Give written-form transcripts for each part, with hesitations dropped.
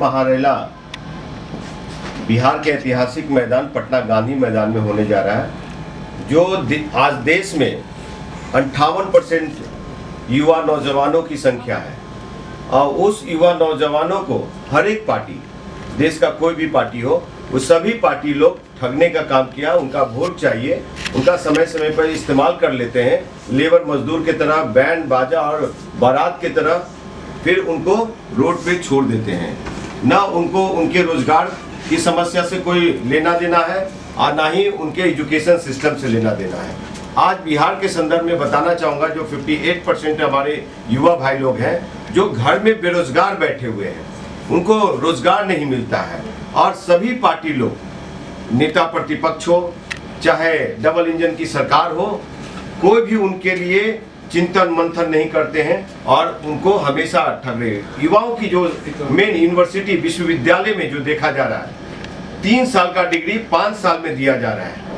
महारेला बिहार के ऐतिहासिक मैदान पटना गांधी मैदान में होने जा रहा है, जो आज देश में 58% युवा नौजवानों की संख्या है। और उस युवा नौजवानों को हर एक पार्टी, देश का कोई भी पार्टी हो, वो सभी पार्टी लोग ठगने का काम किया। उनका वोट चाहिए, उनका समय समय पर इस्तेमाल कर लेते हैं, लेबर मजदूर की तरह, बैंड बाजा और बारात की तरह, फिर उनको रोड पे छोड़ देते हैं। ना उनको उनके रोजगार की समस्या से कोई लेना देना है और ना ही उनके एजुकेशन सिस्टम से लेना देना है। आज बिहार के संदर्भ में बताना चाहूँगा, जो 58% हमारे युवा भाई लोग हैं जो घर में बेरोजगार बैठे हुए हैं, उनको रोजगार नहीं मिलता है। और सभी पार्टी लोग, नेता प्रतिपक्ष हो चाहे डबल इंजन की सरकार हो, कोई भी उनके लिए चिंतन मंथन नहीं करते हैं और उनको हमेशा ठग रहे। युवाओं की जो मेन यूनिवर्सिटी विश्वविद्यालय में जो देखा जा रहा है, 3 साल का डिग्री 5 साल में दिया जा रहा है।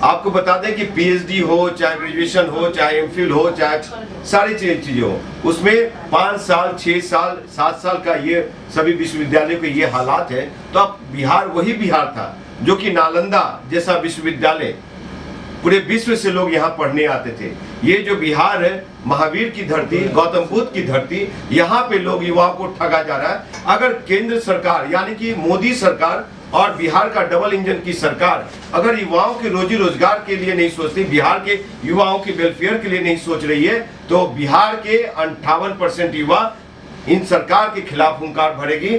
आपको बता दें कि पीएचडी हो, चाहे ग्रेजुएशन हो, चाहे एमफिल हो, चाहे सारी चीजें हो, उसमें 5 साल, 6 साल, 7 साल का ये सभी विश्वविद्यालयों के ये हालात है। तो अब बिहार वही बिहार था जो कि नालंदा जैसा विश्वविद्यालय, पूरे विश्व से लोग यहाँ पढ़ने आते थे। ये जो बिहार है, महावीर की धरती, गौतम बुद्ध की धरती, यहाँ पे लोग युवाओं को ठगा जा रहा है। अगर केंद्र सरकार यानी कि मोदी सरकार और बिहार का डबल इंजन की सरकार अगर युवाओं के रोजी रोजगार के लिए नहीं सोचती, बिहार के युवाओं के वेलफेयर के लिए नहीं सोच रही है, तो बिहार के 58% युवा इन सरकार के खिलाफ हुंकार भरेगी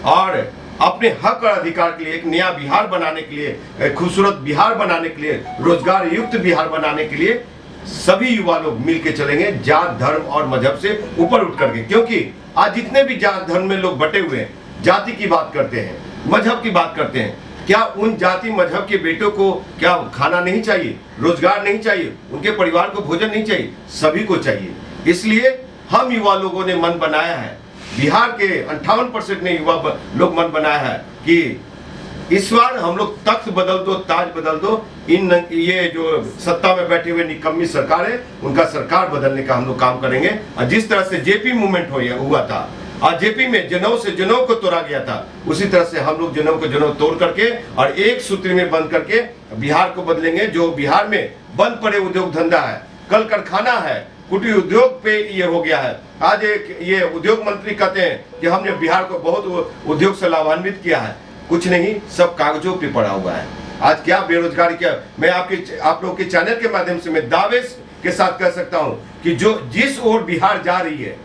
और अपने हक और अधिकार के लिए, एक नया बिहार बनाने के लिए, खूबसूरत बिहार बनाने के लिए, रोजगार युक्त बिहार बनाने के लिए सभी युवा लोग मिलके चलेंगे, जात धर्म और मजहब से ऊपर उठ करके। क्योंकि आज जितने भी जात धर्म में लोग बटे हुए हैं, जाति की बात करते हैं, मजहब की बात करते हैं, क्या उन जाति मजहब के बेटों को क्या खाना नहीं चाहिए, रोजगार नहीं चाहिए, उनके परिवार को भोजन नहीं चाहिए? सभी को चाहिए। इसलिए हम युवा लोगों ने मन बनाया है, बिहार के 58% ने युवा लोग मन बनाया है कि इस बार हम लोग तख्त बदल दो, ताज बदल दो, ये जो सत्ता में बैठे हुए निकम्मी सरकार है, उनका सरकार बदलने का हम लोग काम करेंगे। और जिस तरह से जेपी मूवमेंट हुआ था और जेपी में जनों से जनों को तोड़ा गया था, उसी तरह से हम लोग जनों को जनों तोड़ करके और एक सूत्र में बंद करके बिहार को बदलेंगे। जो बिहार में बंद पड़े उद्योग धंधा है, कल कारखाना है, कुटीर उद्योग पे ये हो गया है। आज एक ये उद्योग मंत्री कहते हैं कि हमने बिहार को बहुत उद्योग से लाभान्वित किया है, कुछ नहीं, सब कागजों पे पड़ा हुआ है। आज क्या बेरोजगारी, क्या मैं आप लोग के चैनल के माध्यम से मैं दावे के साथ कह सकता हूं कि जो जिस ओर बिहार जा रही है,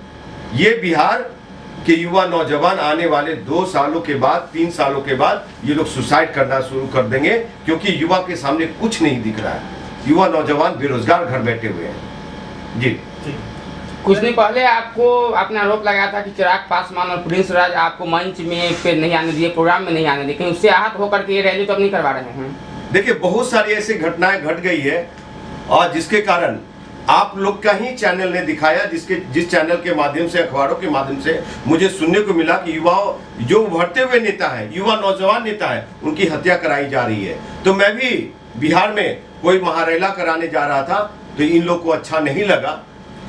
ये बिहार के युवा नौजवान आने वाले 2 सालों के बाद, 3 सालों के बाद ये लोग सुसाइड करना शुरू कर देंगे, क्योंकि युवा के सामने कुछ नहीं दिख रहा है। युवा नौजवान बेरोजगार घर बैठे हुए हैं। जी, कुछ दिन पहले आपने आरोप लगाया था कि चिराग पासवान और प्रिंस राज आपको मंच में पे नहीं आने दिए, प्रोग्राम में नहीं आने दिए, लेकिन उससे आहत होकर के ये रैली तो अब नहीं करवा रहे हैं। देखिए, बहुत सारी ऐसी घटनाएं घट गई है और जिसके कारण आप लोग का ही चैनल ने दिखाया, जिस चैनल के माध्यम से, अखबारों के माध्यम से मुझे सुनने को मिला कि युवाओं, जो उभरते हुए नेता है, युवा नौजवान नेता है, उनकी हत्या कराई जा रही है। तो मैं भी बिहार में कोई महारेला कराने जा रहा था, तो इन लोग को अच्छा नहीं लगा,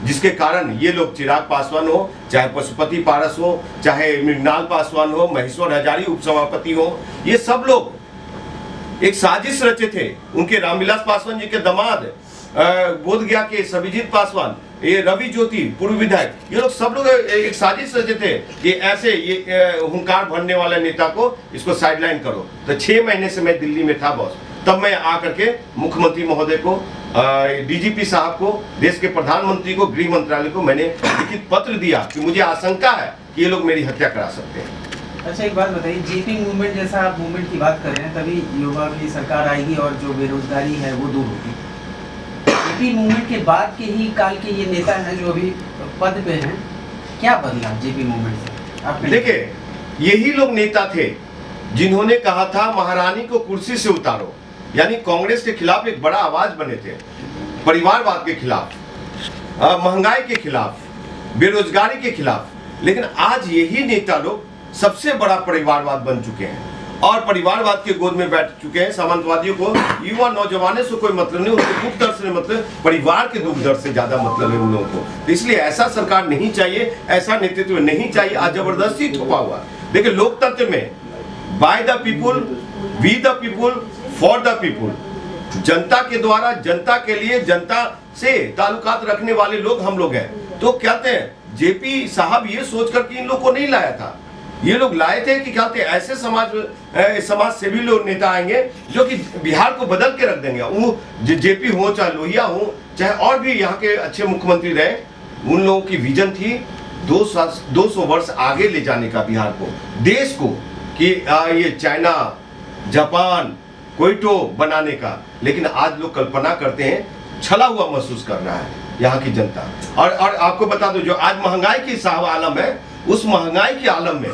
जिसके कारण ये लोग, चिराग पासवान हो, चाहे पशुपति पारस हो, चाहे मृणाल पासवान हो, महेश्वर हजारी उपसभापति हो, ये सब लोग एक साजिश रचे थे। उनके रामविलास पासवान जी के दामाद, बोध गया के सविजीत पासवान, ये रवि ज्योति पूर्व विधायक, ये लोग सब लोग एक साजिश रचे थे कि ऐसे ये हुंकार भरने वाले नेता को इसको साइडलाइन करो। तो 6 महीने से मैं दिल्ली में था बॉस, तब मैं आकर के मुख्यमंत्री महोदय को, डीजीपी साहब को, देश के प्रधानमंत्री को, गृह मंत्रालय को मैंने लिखित पत्र दिया कि मुझे आशंका है कि ये लोग मेरी हत्या करा सकते हैं। अच्छा, एक बात बताइए, जेपी मूवमेंट जैसा आप मूवमेंट की बात कर रहे हैं, तभी युवा की सरकार आएगी और जो बेरोजगारी है वो दूर होगी। जेपी मूवमेंट के बाद के ही काल के ये नेता हैं जो अभी पद पे हैं, क्या बदला जेपी मूवमेंट से? देखिए, यही लोग नेता थे जिन्होंने कहा था महारानी को कुर्सी से उतारो, यानी कांग्रेस के खिलाफ एक बड़ा आवाज बने थे, परिवारवाद के खिलाफ, महंगाई के खिलाफ, बेरोजगारी के खिलाफ। लेकिन आज यही नेता लोग सबसे बड़ा परिवारवाद बन चुके हैं और परिवारवाद के गोद में बैठ चुके हैं। सामंतवादियों को युवा नौजवानों से कोई मतलब नहीं, उनके दुख दर्द से मतलब, परिवार के दुख दर्द से ज्यादा मतलब है उन लोगों को। तो इसलिए ऐसा सरकार नहीं चाहिए, ऐसा नेतृत्व नहीं चाहिए। आज जबरदस्ती थोपा हुआ देखिए लोकतंत्र में by the people, we the people, for the people, जनता के द्वारा, जनता के लिए, जनता से ताल्लुकात रखने वाले लोग हम लोग हैं। तो कहते हैं जेपी साहब ये सोच कर कि इन लोग को नहीं लाया था, ये लोग लाए थे कि कहते हैं ऐसे समाज सेवी लोग नेता आएंगे जो कि बिहार को बदल के रख देंगे। वो जेपी हो चाहे लोहिया हो चाहे और भी यहाँ के अच्छे मुख्यमंत्री रहे, उन लोगों की विजन थी 200 वर्ष आगे ले जाने का बिहार को, देश को, कि ये चाइना, जापान, क्वेटो बनाने का। लेकिन आज लोग कल्पना करते हैं, छला हुआ महसूस कर रहा है यहाँ की जनता। और आपको बता दो, जो आज महंगाई की साहब आलम है, उस महंगाई के आलम में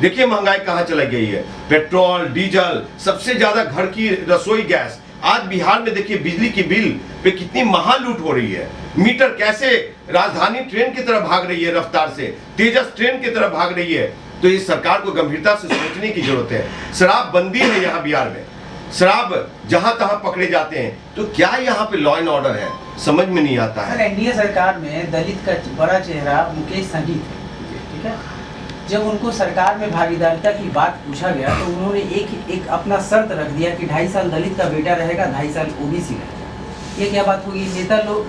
देखिए महंगाई कहाँ चली गई है। पेट्रोल, डीजल, सबसे ज्यादा घर की रसोई गैस। आज बिहार में देखिए बिजली की बिल पे कितनी महालूट हो रही है। मीटर कैसे राजधानी ट्रेन की तरह भाग रही है, रफ्तार से तेजस ट्रेन की तरह भाग रही है। तो इस सरकार को गंभीरता से सोचने की जरूरत है। शराब बंदी है यहाँ बिहार में, शराब जहां तहां पकड़े जाते हैं। तो क्या यहाँ पे लॉ एंड ऑर्डर है, समझ में नहीं आता है। सर, एनडीए सरकार में दलित का बड़ा चेहरा मुकेश सहनी थे, ठीक है। जब उनको सरकार में भागीदारिता की बात पूछा गया तो उन्होंने एक अपना शर्त रख दिया कि 2.5 साल दलित का बेटा रहेगा, 2.5 साल ओबीसी रहेगा। ये क्या बात होगी?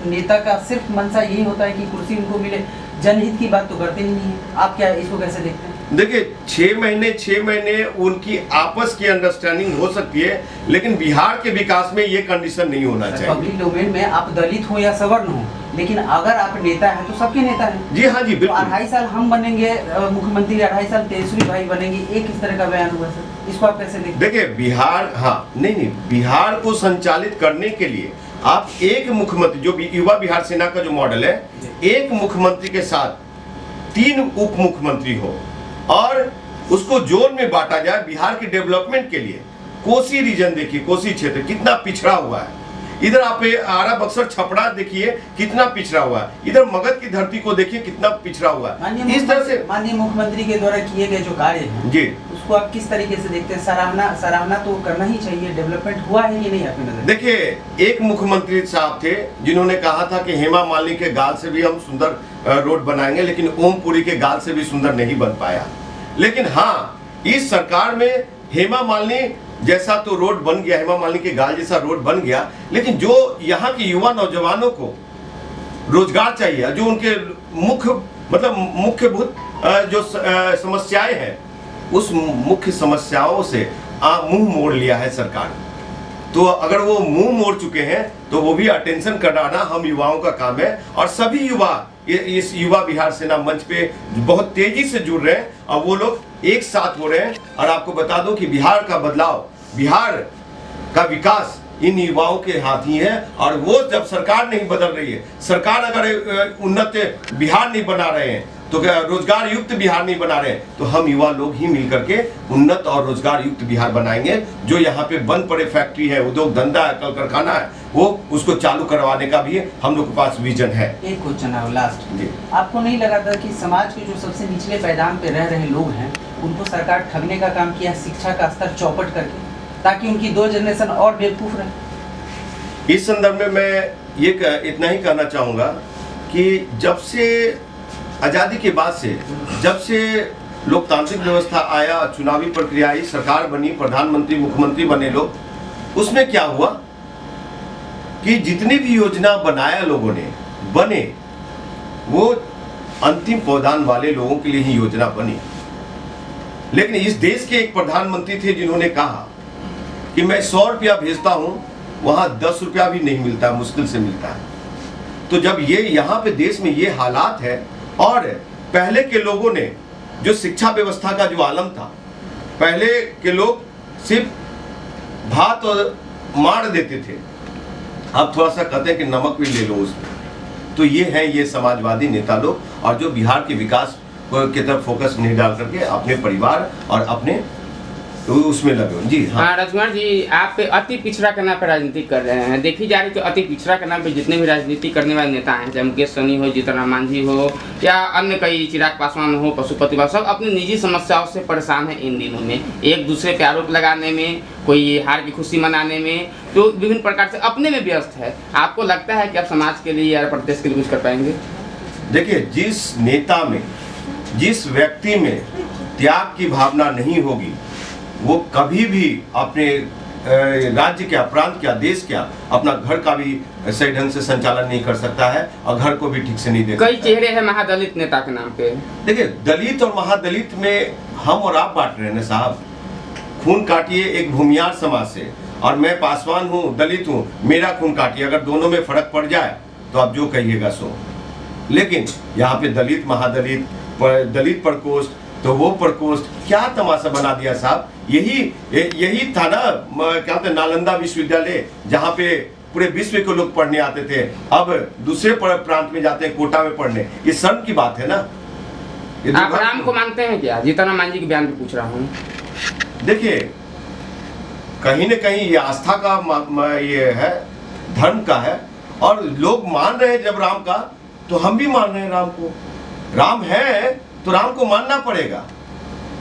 नेता का सिर्फ मंशा यही होता है कि कुर्सी उनको मिले, जनहित की बात तो करते ही नहीं है। आप क्या इसको कैसे देखते हैं? देखिए 6 महीने उनकी आपस की अंडरस्टैंडिंग हो सकती है, लेकिन बिहार के विकास में ये कंडीशन नहीं होना चाहिए। पब्लिक डोमेन में आप दलित हो या सवर्ण हो, लेकिन अगर आप नेता हैं तो सबके नेता हैं। जी हाँ जी बिल्कुल। 2.5 साल हम बनेंगे मुख्यमंत्री, 2.5 साल तेजस्वी भाई बनेंगे, एक इस तरह का बयान हुआ सर, इसको आप कैसे देखते? देखिए बिहार, हाँ नहीं, बिहार को संचालित करने के लिए आप एक मुख्यमंत्री, जो युवा बिहार सेना का जो मॉडल है, एक मुख्यमंत्री के साथ 3 उप मुख्यमंत्री हो और उसको जोन में बांटा जाए बिहार के डेवलपमेंट के लिए। कोसी रीजन देखिए, कोसी क्षेत्र कितना पिछड़ा हुआ है। इधर आप आरा बक्सर छपरा देखिए कितना पिछड़ा हुआ है, इधर मगध की धरती को देखिए कितना पिछड़ा हुआ है। इस तरह से माननीय मुख्यमंत्री के द्वारा किए गए जो कार्य हैं जी, उसको आप किस तरीके से देखते हैं? सराहना तो करना ही चाहिए। डेवलपमेंट हुआ है ये नहीं आपकी नजर? देखिए एक मुख्यमंत्री साहब थे जिन्होंने कहा था कि हेमा मालिनी के गाल से भी हम सुंदर रोड बनाएंगे, लेकिन ओमपुरी के गाल से भी सुंदर नहीं बन पाया। लेकिन हाँ, इस सरकार में हेमा मालिनी जैसा तो रोड बन गया, हेमा मालिनी के गाल जैसा रोड बन गया, लेकिन जो यहाँ के युवा नौजवानों को रोजगार चाहिए, जो उनके मुख्यभूत जो समस्याएं हैं, उस मुख्य समस्याओं से मुंह मोड़ लिया है सरकार। तो अगर वो मुंह मोड़ चुके हैं तो वो भी अटेंशन कराना हम युवाओं का काम है। और सभी युवा इस युवा बिहार सेना मंच पे बहुत तेजी से जुड़ रहे हैं और वो लोग एक साथ हो रहे हैं। और आपको बता दूं कि बिहार का बदलाव, बिहार का विकास इन युवाओं के हाथ ही है। और वो जब सरकार नहीं बदल रही है, सरकार अगर उन्नत बिहार नहीं बना रहे हैं, तो क्या रोजगार युक्त बिहार नहीं बना रहे, तो हम युवा लोग ही मिलकर के उन्नत और रोजगार युक्त बिहार बनाएंगे। जो यहाँ पे बंद पड़े फैक्ट्री है, उद्योग धंधा है, कल कारखाना है, वो उसको चालू करवाने का भी हम लोग के पास विजन है। एक क्वेश्चन है लास्ट जी, आपको नहीं लगा था कि समाज के जो सबसे निचले पायदान पे रह रहे लोग हैं उनको सरकार ठगने का काम किया, शिक्षा का स्तर चौपट करके, ताकि उनकी 2 जनरेशन और बेवकूफ रहे? इस संदर्भ में मैं ये इतना ही कहना चाहूँगा कि जब से आज़ादी के बाद से, जब से लोकतांत्रिक व्यवस्था आया, चुनावी प्रक्रिया आई, सरकार बनी, प्रधानमंत्री मुख्यमंत्री बने लोग, उसमें क्या हुआ कि जितनी भी योजना बनाया लोगों ने बने, वो अंतिम पायदान वाले लोगों के लिए ही योजना बनी। लेकिन इस देश के एक प्रधानमंत्री थे जिन्होंने कहा कि मैं 100 रुपया भेजता हूं, वहां 10 रुपया भी नहीं मिलता, मुश्किल से मिलता है। तो जब ये यहाँ पे देश में ये हालात है, और पहले के लोगों ने जो शिक्षा व्यवस्था का जो आलम था, पहले के लोग सिर्फ भात और मार देते थे, अब थोड़ा सा कहते हैं कि नमक भी ले लो उसमें। तो ये है ये समाजवादी नेता लोग, और जो बिहार के विकास की तरफ फोकस नहीं डाल करके अपने परिवार और अपने उसमें लगे। जी हाँ राजकुमार जी, आप अति पिछड़ा के नाम पर राजनीति कर रहे हैं। देखी जा रही तो अति पिछड़ा के नाम पे जितने भी राजनीति करने वाले नेता हैं, चाहे मुकेश सहनी हो, जीतन राम मांझी हो, या अन्य कई चिराग पासवान हो, पशुपति बाबू, सब अपनी निजी समस्याओं से परेशान है इन दिनों में, एक दूसरे पे आरोप लगाने में, कोई हार की खुशी मनाने में, तो विभिन्न प्रकार से अपने में व्यस्त है। आपको लगता है कि आप समाज के लिए या प्रदेश के लिए कुछ कर पाएंगे? देखिए, जिस नेता में, जिस व्यक्ति में त्याग की भावना नहीं होगी, वो कभी भी अपने राज्य क्या, प्रांत क्या, देश क्या, अपना घर का भी सही ढंग से संचालन नहीं कर सकता है और घर को भी ठीक से नहीं देख कई सकता है। चेहरे हैं महादलित नेता के नाम पे। देखिए, दलित और महादलित में हम और आप बांट रहे हैं साहब। खून काटिए एक भूमियार समाज से, और मैं पासवान हूँ, दलित हूँ, मेरा खून काटिए। अगर दोनों में फर्क पड़ जाए तो आप जो कहिएगा सो। लेकिन यहाँ पे दलित महादलित, दलित प्रकोष्ठ तो वो प्रकोष्ठ, क्या तमाशा बना दिया साहब। यही था ना, क्या कहते हैं, नालंदा विश्वविद्यालय, जहाँ पे पूरे विश्व के लोग पढ़ने आते थे, अब दूसरे प्रांत में जाते हैं कोटा में पढ़ने। ये शर्म की बात है ना। आप राम को मानते हैं क्या? जीतन राम जी के बयान पे पूछ रहा हूँ। देखिए, कहीं न कहीं ये आस्था का ये है, धर्म का है, और लोग मान रहे हैं जब राम का, तो हम भी मान रहे हैं राम को। राम है तो राम को मानना पड़ेगा,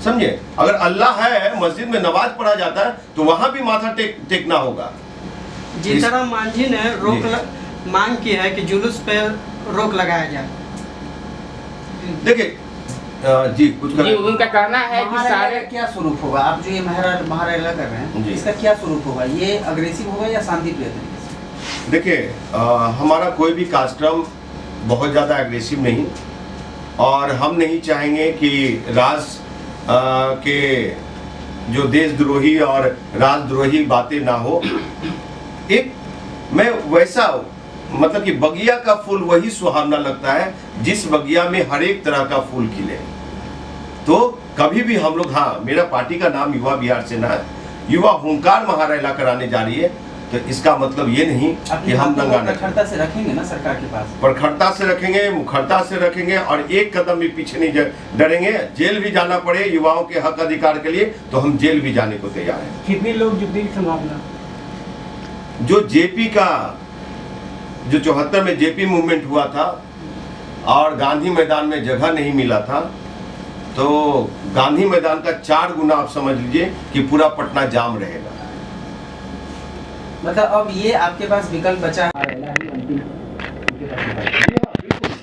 समझे। अगर अल्लाह है, मस्जिद में नमाज पढ़ा जाता है, तो वहां भी माथा टेकना होगा। जीतनराम मांझी ने मांग की है कि जुलूस पे रोक लगाया जाए। देखिए जी, कुछ जी, उनका कहना है कि सारे क्या स्वरूप होगा? आप जो ये महारेला कर रहे हैं, इसका क्या स्वरूप होगा? ये अग्रेसिव होगा या शांतिप्रिय तरीके से? देखिए, हमारा कोई भी कार्यक्रम बहुत ज़्यादा एग्रेसिव नहीं, और हम नहीं चाहेंगे कि के जो देशद्रोही और राजद्रोही बातें ना हो। एक मैं वैसा, मतलब कि बगिया का फूल वही सुहावना लगता है जिस बगिया में हर एक तरह का फूल खिले। तो कभी भी हम लोग, हाँ, मेरा पार्टी का नाम युवा बिहार सेना है, युवा हुंकार महारेला कराने जा रही है, तो इसका मतलब ये नहीं कि हम दंगा प्रखरता से रखेंगे ना सरकार के पास। प्रखरता से रखेंगे, मुखरता से रखेंगे, और एक कदम भी पीछे नहीं डरेंगे। जेल भी जाना पड़े युवाओं के हक अधिकार के लिए तो हम जेल भी जाने को तैयार हैं। कितने लोग जुटने की संभावना? जो जेपी का, जो 74 में जेपी मूवमेंट हुआ था और गांधी मैदान में जगह नहीं मिला था, तो गांधी मैदान का 4 गुना आप समझ लीजिए कि पूरा पटना जाम रहेगा। मतलब अब ये आपके पास विकल्प बचा है?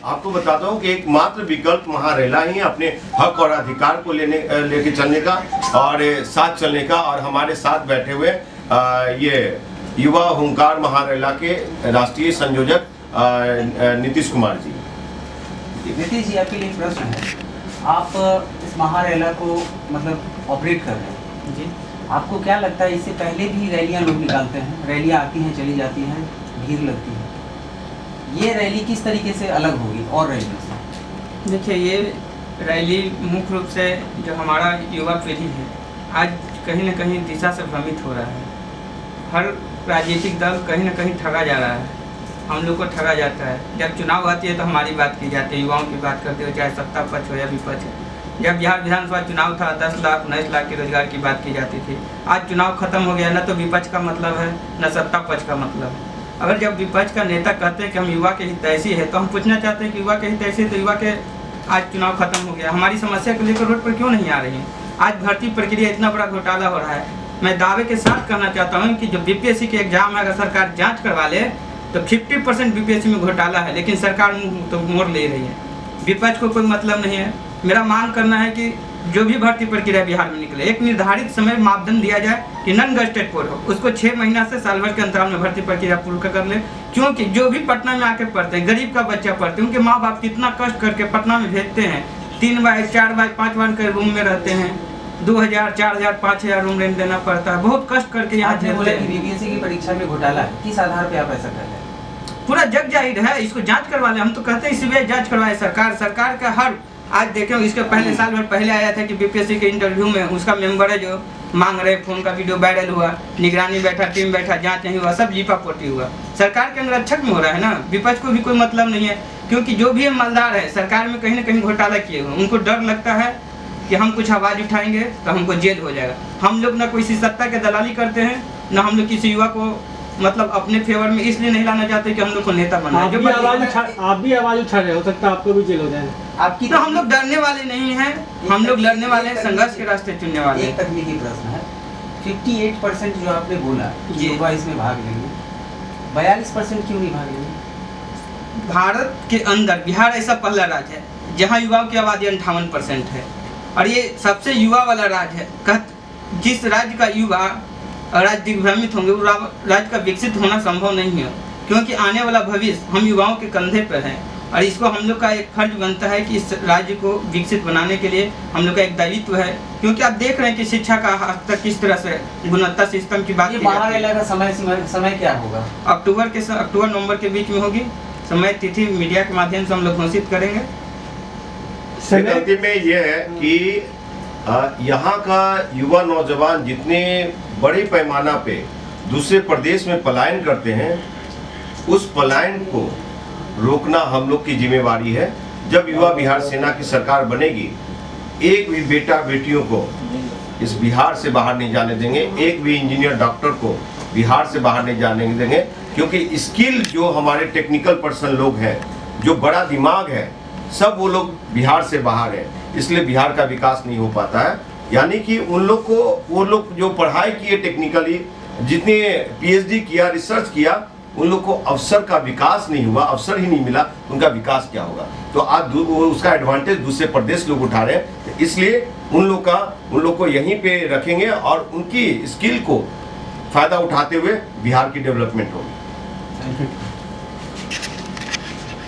आपको बताता हूँ कि एकमात्र विकल्प महारेला ही अपने हक और अधिकार को लेके चलने का और साथ चलने का, और हमारे साथ बैठे हुए ये युवा हुंकार महारेला के राष्ट्रीय संयोजक नीतीश कुमार जी। नीतीश जी, आपके लिए एक प्रश्न है। आप इस महारेला को मतलब ऑपरेट कर रहे हैं जी, आपको क्या लगता है, इससे पहले भी रैलियां लोग निकालते हैं, रैलियां आती हैं चली जाती हैं, भीड़ लगती है, ये रैली किस तरीके से अलग होगी और रैलियों से? देखिए, ये रैली मुख्य रूप से जो हमारा युवा पीढ़ी है आज कहीं न कहीं दिशा से भ्रमित हो रहा है। हर राजनीतिक दल कहीं न कहीं ठगा जा रहा है, हम लोग को ठगा जाता है। जब चुनाव आती है तो हमारी बात की जाती है, युवाओं की बात करते हो, चाहे सत्ता पक्ष हो या विपक्ष। जब बिहार विधानसभा चुनाव था 10 लाख 19 लाख के रोजगार की बात की जाती थी। आज चुनाव खत्म हो गया, न तो विपक्ष का मतलब है न सत्ता पक्ष का मतलब है। अगर जब विपक्ष का नेता कहते हैं कि हम युवा के हितैषी है, तो हम पूछना चाहते हैं कि युवा के हितैषी, तो युवा के आज चुनाव खत्म हो गया, हमारी समस्या को लेकर रोड पर क्यों नहीं आ रही है? आज भर्ती प्रक्रिया इतना बड़ा घोटाला हो रहा है। मैं दावे के साथ कहना चाहता हूँ कि जो बीपीएससी के एग्जाम है, अगर सरकार जाँच करवा ले तो 50% बीपीएससी में घोटाला है, लेकिन सरकार तो मोड़ ले रही है। विपक्ष को कोई मतलब नहीं है। मेरा मांग करना है कि जो भी भर्ती प्रक्रिया बिहार में निकले, एक निर्धारित समय मापदंड दिया जाए कि नॉन गजेटेड कोड हो, उसको 6 महीना से साल भर के अंतराल में भर्ती प्रक्रिया पूर्ण कर ले। क्योंकि जो भी पटना में आके पढ़ते हैं, गरीब का बच्चा पढ़ते हैं, उनके माँ बाप कितना कष्ट करके पटना में भेजते हैं, 3 बाय 4 बाय 5 बार के रूम में रहते हैं, 2000 4000 5000 रूम रेंट देना पड़ता है, बहुत कष्ट करके यहाँ बोला कि बीपीएससी की परीक्षा में घोटाला है, किस आधार पे आप ऐसा कर रहे हैं? पूरा जग जाहिर है, इसको जांच करवा ले। हम तो कहते हैं सीबीआई जांच करवाए। सरकार का हर, आज देखें इसके पहले साल भर पहले आया था कि बीपीएससी के इंटरव्यू में उसका मेंबर है जो मांग रहे, फोन का वीडियो वायरल हुआ, निगरानी बैठा, टीम बैठा, जांच नहीं हुआ, सब लीपापोती हुआ। सरकार के अंगरक्षक में हो रहा है ना, विपक्ष को भी कोई मतलब नहीं है। क्योंकि जो भी मालदार है सरकार में कहीं ना कहीं घोटाला किए हुए, उनको डर लगता है कि हम कुछ आवाज उठाएंगे तो हमको जेल हो जाएगा। हम लोग ना किसी सत्ता के दलाली करते हैं, ना हम लोग किसी युवा को मतलब अपने फेवर में इसलिए नहीं लाना चाहते कि हम लोग को नेता बनना है। आप भी आवाज उठा रहे हो सकता है आपको भी जेल हो जाए। आपकी तो हम लोग डरने वाले नहीं हैं, हम लोग लड़ने वाले हैं, संघर्ष के रास्ते चुनने वाले। एक तकनीकी प्रश्न है, 58% जो आपने बोला युवा इसमें भाग लेंगे, 42% क्यों नहीं भाग लेंगे? भारत के अंदर बिहार ऐसा पहला राज्य है जहाँ युवाओं की आबादी 58% है। और ये सबसे युवा वाला राज्य है। जिस राज्य का युवा राज्य दिग्भ्रमित होंगे, वो राज्य का विकसित होना संभव नहीं है, क्योंकि आने वाला भविष्य हम युवाओं के कंधे पर है। और इसको हम लोग का एक फर्ज बनता है कि इस राज्य को विकसित बनाने के लिए हम लोग का एक दायित्व है, क्योंकि आप देख रहे हैं कि शिक्षा का आज तक किस तरह से गुणवत्ता सिस्टम की बात ये की जाती बाहर है। का समय क्या होगा? अक्टूबर नवंबर के बीच में होगी। समय तिथि मीडिया के माध्यम से हम लोग घोषित करेंगे। अंतिम में ये है कि यहाँ का युवा नौजवान जितने बड़े पैमाना पे दूसरे प्रदेश में पलायन करते हैं, उस पलायन को रोकना हम लोग की जिम्मेवारी है। जब युवा बिहार सेना की सरकार बनेगी, एक भी बेटा बेटियों को इस बिहार से बाहर नहीं जाने देंगे, एक भी इंजीनियर डॉक्टर को बिहार से बाहर नहीं जाने देंगे, क्योंकि स्किल जो हमारे टेक्निकल पर्सन लोग हैं, जो बड़ा दिमाग है, सब वो लोग बिहार से बाहर है, इसलिए बिहार का विकास नहीं हो पाता है। यानी कि उन लोग को, वो लोग जो पढ़ाई किए टेक्निकली, जितने पीएचडी किया, रिसर्च किया, उन लोग को अवसर का विकास नहीं हुआ, अवसर ही नहीं मिला, उनका विकास क्या होगा? तो आज उसका एडवांटेज दूसरे प्रदेश लोग उठा रहे हैं, इसलिए उन लोग को यहीं पे रखेंगे और उनकी स्किल को फायदा उठाते हुए बिहार की डेवलपमेंट होगी। Thank you.